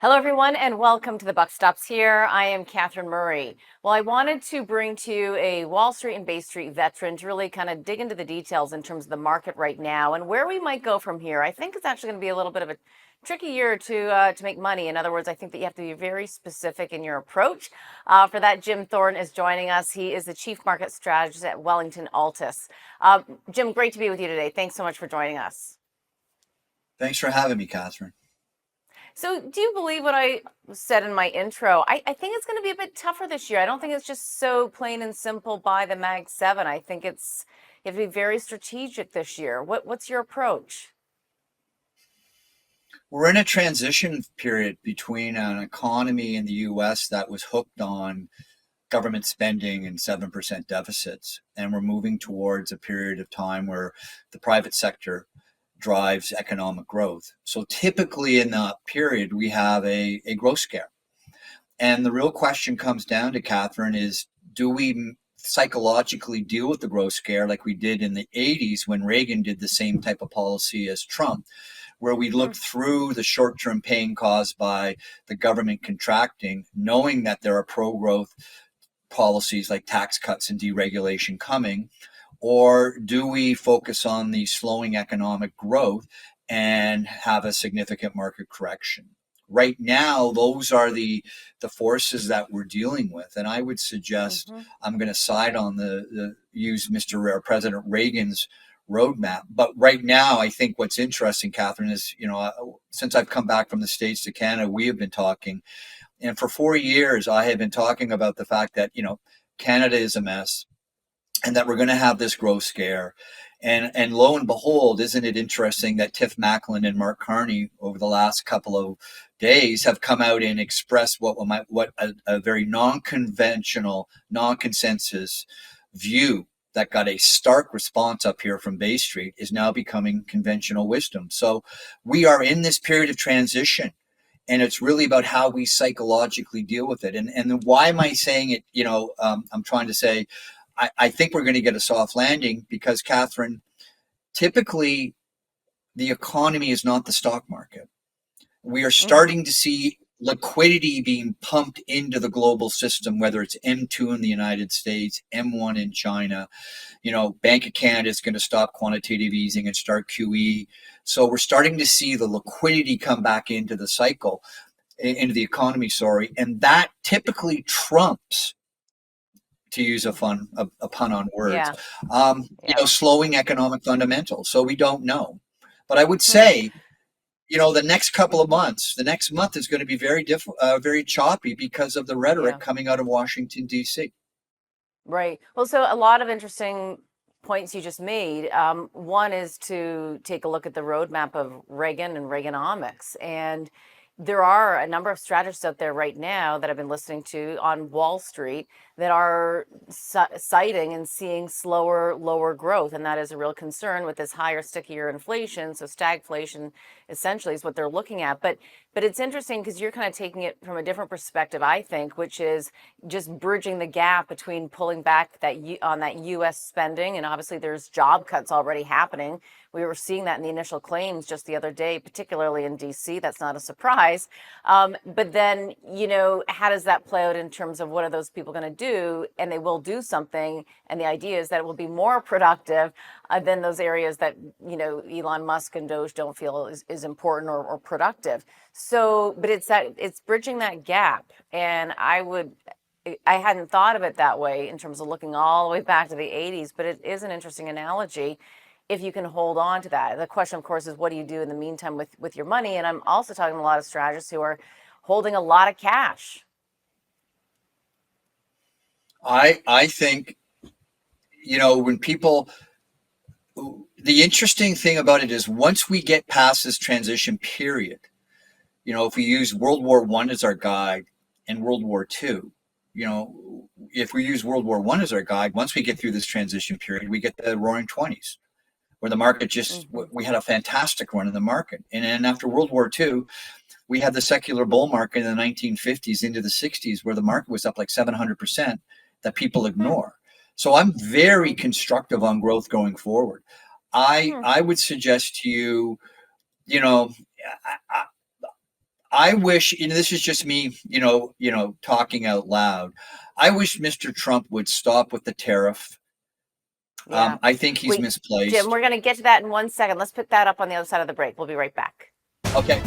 Hello, everyone, and welcome to The Buck Stops Here. I am Catherine Murray. Well, I wanted to bring to you a Wall Street and Bay Street veteran to really kind of dig into the details in terms of the market right now and where we might go from here. I think it's actually going to be a little bit of a tricky year to make money. In other words, I think that you have to be very specific in your approach. For that, Jim Thorne is joining us. He is the Chief Market Strategist at Wellington-Altus. Jim, great to be with you today. Thanks so much for joining us. Thanks for having me, Catherine. So, do you believe what I said in my intro? I think it's going to be a bit tougher this year. I don't think it's just so plain and simple buy the Mag 7. I think you have to be very strategic this year. What's your approach? We're in a transition period between an economy in the US that was hooked on government spending and 7% deficits, and we're moving towards a period of time where the private sector drives economic growth. So typically in that period, we have a growth scare. And the real question comes down to, Catherine, is do we psychologically deal with the growth scare like we did in the 80s when Reagan did the same type of policy as Trump, where we looked through the short-term pain caused by the government contracting, knowing that there are pro-growth policies like tax cuts and deregulation coming? Or do we focus on the slowing economic growth and have a significant market correction? Right now, those are the forces that we're dealing with. And I would suggest I'm going to side on use Mr. President Reagan's roadmap. But right now, I think what's interesting, Catherine, is, since I've come back from the States to Canada, we have been talking. And for 4 years, I have been talking about the fact that, Canada is a mess and that we're going to have this growth scare. And lo and behold, isn't it interesting that Tiff Macklin and Mark Carney over the last couple of days have come out and expressed what a very non-conventional, non-consensus view that got a stark response up here from Bay Street is now becoming conventional wisdom. So we are in this period of transition. And it's really about how we psychologically deal with it. And why am I saying it? I'm trying to say, I think we're going to get a soft landing because, Catherine, typically the economy is not the stock market. We are starting to see liquidity being pumped into the global system, whether it's M2 in the United States, M1 in China. Bank of Canada is going to stop quantitative easing and start QE. So we're starting to see the liquidity come back into the cycle, into the economy, and that typically trumps, to use a pun on words, slowing economic fundamentals. So we don't know. But I would say, the next couple of months, the next month is going to be very choppy because of the rhetoric coming out of Washington, D.C. Right. Well, so a lot of interesting points you just made. One is to take a look at the roadmap of Reagan and Reaganomics. And there are a number of strategists out there right now that I've been listening to on Wall Street that are citing and seeing slower, lower growth. And that is a real concern with this higher, stickier inflation. So stagflation essentially is what they're looking at. But it's interesting because you're kind of taking it from a different perspective, I think, which is just bridging the gap between pulling back on that U.S. spending. And obviously there's job cuts already happening. We were seeing that in the initial claims just the other day, particularly in D.C. That's not a surprise. But then, how does that play out in terms of what are those people going to do? And they will do something. And the idea is that it will be more productive than those areas that, Elon Musk and Doge don't feel is important or productive. So, but it's bridging that gap. And I hadn't thought of it that way in terms of looking all the way back to the 80s, but it is an interesting analogy if you can hold on to that. The question, of course, is what do you do in the meantime with your money? And I'm also talking to a lot of strategists who are holding a lot of cash. I think, when people, the interesting thing about it is once we get past this transition period, if we use World War I as our guide and World War II, if we use World War I as our guide, once we get through this transition period, we get the roaring 20s. Where the market we had a fantastic run in the market. And then after World War II, we had the secular bull market in the 1950s into the 60s, where the market was up like 700% that people ignore. So I'm very constructive on growth going forward. I would suggest to you, I wish, and this is just me, talking out loud. I wish Mr. Trump would stop with the tariff. Yeah. I think he's Jim, misplaced. we're going to get to that in 1 second. Let's put that up on the other side of the break. We'll be right back. Okay.